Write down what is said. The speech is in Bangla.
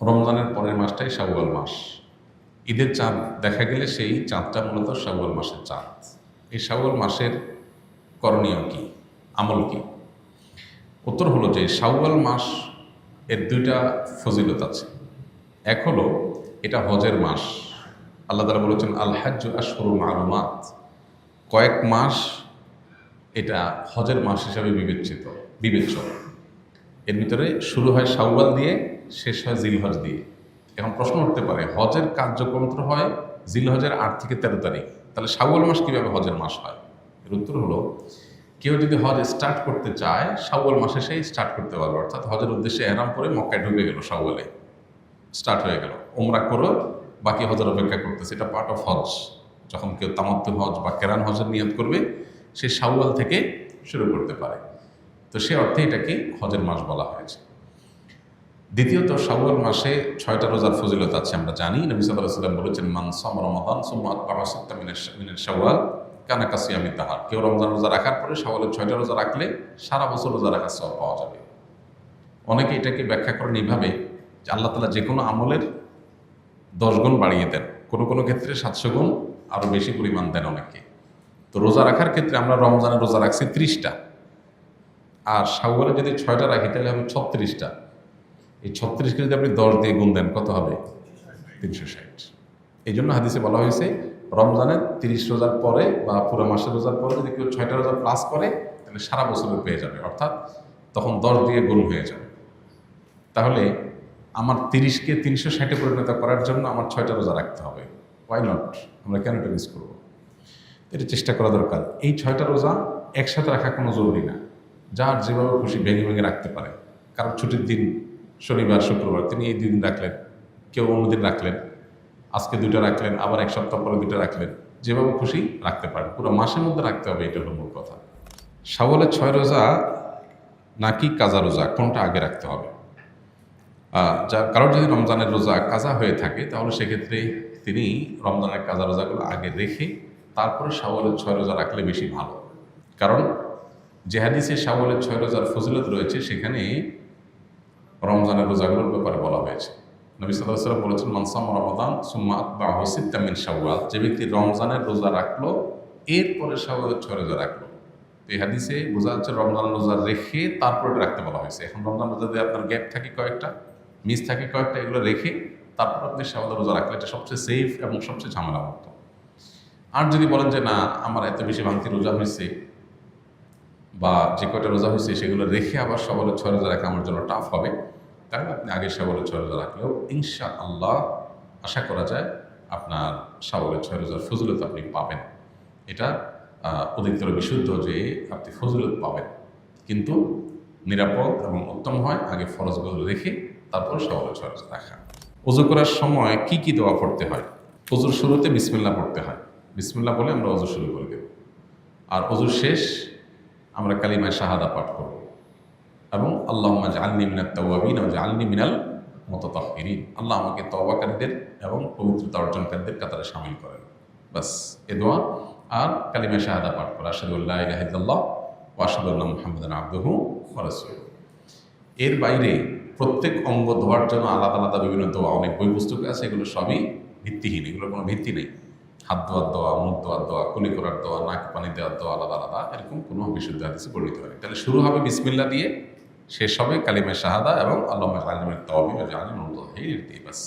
রমজানের পরের মাসটাই শাওয়াল মাস। ঈদের চাঁদ দেখা গেলে সেই চাঁদটা মূলত শাওয়াল মাসের চাঁদ। এই শাওয়াল মাসের করণীয় কি, আমল কি? উত্তর হলো যে শাওয়াল মাস এর দুইটা ফজিলত আছে। এক হলো এটা হজের মাস। আল্লাহ তাআলা বলেছেন আল হাজ্জু আশহুরুম মালুমাত, কয়েক মাস এটা হজের মাস হিসাবে বিবেচ্য। এর ভিতরে শুরু হয় শাওয়াল দিয়ে, শেষ হয় জিলহজ দিয়ে। এখন প্রশ্ন উঠতে পারে, হজের কার্যক্রম তো হয় জিলহজের 8 থেকে 13 তারিখ, তাহলে শাওয়াল মাস কীভাবে হজের মাস হয়? এর উত্তর হলো, কেউ যদি হজ স্টার্ট করতে চায় শাওয়াল মাসে সেই স্টার্ট করতে পারবে। অর্থাৎ হজের উদ্দেশ্যে এহরাম করে মক্কায় ঢুকে গেল, শাওয়ালে স্টার্ট হয়ে গেল, ওমরা করো, বাকি হজের অপেক্ষা করতেছে। এটা পার্ট অফ হজ। যখন কেউ তামাত্তু হজ বা কেরান হজের নিয়ত করবে, সে শাওয়াল থেকে শুরু করতে পারে। তো সে অর্থে এটাকে হজের মাস বলা হয়েছে। দ্বিতীয়ত, শাওয়াল মাসে 6টা রোজার ফজিলত আছে। আমরা জানি নবী সাল্লাল্লাহু আলাইহি ওয়াসাল্লাম বলেছেন, মান সামা রমাদান সুম্মা আতবাআহু সিত্তাম মিনাশ শাওয়াল কানা কাসিয়ামিদ দাহর। কেউ রমজান রোজা রাখার পরে শাওয়ালের 6টা রোজা রাখলে সারা বছর রোজা রাখার সওয়াব পাওয়া যাবে। অনেকে এটাকে ব্যাখ্যা করেন এইভাবে যে আল্লাহ তাআলা যে কোনো আমলের 10 গুণ বাড়িয়ে দেন, কোনো কোনো ক্ষেত্রে 700 গুণ আরও বেশি পরিমাণ দেন অনেকে। তো রোজা রাখার ক্ষেত্রে আমরা রমজানের রোজা রাখছি 30টা, আর শাওয়ালে যদি 6টা রাখি তাহলে হবে 36টা। এই 36কে যদি আপনি 10 দিয়ে গুণ দেন, কত হবে? 360। এই জন্য হাদিসে বলা হয়েছে রমজানের 30 রোজার পরে বা পুরো মাসের রোজার পরে যদি কেউ 6টা রোজা প্লাস করে তাহলে সারা বছরের পেয়ে যাবে, অর্থাৎ তখন 10 দিয়ে গুণ হয়ে যাবে। তাহলে আমার 30কে 360-এ পরিণত করার জন্য আমার 6টা রোজা রাখতে হবে। Why not? আমরা কেন এটা মিস করবো? এটা চেষ্টা করা দরকার। এই 6টা রোজা একসাথে রাখা কোনো জরুরি না, যার যেভাবে খুশি ভেঙে ভেঙে রাখতে পারে। কারণ ছুটির দিন শনিবার শুক্রবার, তিনি এই দিন রাখলেন, কেউ অন্যদিন রাখলেন, আজকে 2টা রাখলেন, আবার 1 সপ্তাহ পরে 2টা রাখলেন, যেভাবে খুশি রাখতে পারেন। পুরো মাসের মধ্যে রাখতে হবে, এটা হলো মূল কথা। শাওয়ালের 6 রোজা নাকি কাজা রোজা, কোনটা আগে রাখতে হবে? কারোর যদি রমজানের রোজা কাজা হয়ে থাকে তাহলে সেক্ষেত্রে তিনি রমজানের কাজা রোজাগুলো আগে রেখে তারপরে শাওয়ালের 6 রোজা রাখলে বেশি ভালো। কারণ যে হাদিসে শাওয়ালের 6 রোজার ফজিলত রয়েছে সেখানে রমজানের রোজাগুলোর ব্যাপারে বলা হয়েছে। নবী সাল্লাল্লাহু আলাইহি ওয়াসাল্লাম বলেছেন, মান সামা রমাদান সুম্মা আতবাআহু সিত্তাম মিন শাওয়াল, যে ব্যক্তি রমজানের রোজা রাখলো এরপরে শাওয়ালের 6 রোজা রাখলো। তো এই হাদিসে বোঝা যাচ্ছে রমজানের রোজা রেখে তারপরে রাখতে বলা হয়েছে। এখন রমজান রোজা যদি আপনার গ্যাপ থাকে কয়েকটা, মিস থাকে কয়েকটা, এগুলো রেখে তারপর আপনি শাওয়ালের রোজা রাখলে এটা সবচেয়ে সেফ এবং সবচেয়ে ঝামেলামুক্ত। আর যদি বলেন যে না, আমার এত বেশি ভাঙতি রোজা হয়েছে বা যে কয়টা রোজা হয়েছে সেগুলো রেখে আবার শাওয়ালের 6 রোজা রাখা আমার জন্য টাফ হবে, তাহলে আপনি আগে শাওয়ালের 6 রোজা রাখলেও ইনশাআল্লাহ আশা করা যায় আপনার শাওয়ালের 6 রোজার ফজিলত আপনি পাবেন। এটা অধিকতর বিশুদ্ধ যে আপনি ফজিলত পাবেন, কিন্তু নিরাপদ এবং উত্তম হয় আগে ফরজগুলো রেখে তারপর শাওয়ালের 6 রোজা রাখা। ওযু করার সময় কি কি দোয়া পড়তে হয়? ওযুর শুরুতে বিসমিল্লাহ পড়তে হয়। বিসমিল্লাহ বলে আমরা ওযু শুরু করে দেব, আর ওযুর শেষ আমরা কালিমায়ে শাহাদা পাঠ করব এবং আল্লাহুম্মা জাআলনি মিনাত তাওয়াবিন ওয়া জাআলনি মিনাল মুতাতাহহিরিন, আল্লাহ আমাকে তওবাকারীদের এবং পবিত্রতা অর্জনকারীদের কাতারে শামিল করেন। বাস এ দোয়া আর কালিমায়ে শাহাদা পাঠ করা, আশহাদু আল্লা ইলাহা ইল্লাল্লাহ ওয়া আশহাদু আন্না মুহাম্মাদান আবদুহু ওয়া রাসূলুহু। এর বাইরে প্রত্যেক অঙ্গ ধোয়ার জন্য আলাদা আলাদা বিভিন্ন দোয়া, অনেক বই পুস্তক আছে, এগুলো সবই ভিত্তিহীন, এগুলোর কোনো ভিত্তি নেই। হাত ধোয়ার দোয়া, মুখ ধোয়ার দোয়া, কুলি করার দোয়া, নাক পানি দেওয়ার দোয়া আলাদা আলাদা, এরকম কোনো বিশুদ্ধ হাদিসে বর্ণিত হয়। তাহলে শুরু হবে বিসমিল্লাহ দিয়ে, শেষ হবে কালিমায়ে শাহাদা এবং আল্লাহুম্মা জাআলনি মিনাত তাওয়াবিন ওয়া জাআলনি মিনাল মুতাতাহহিরিন দিয়ে। বাস।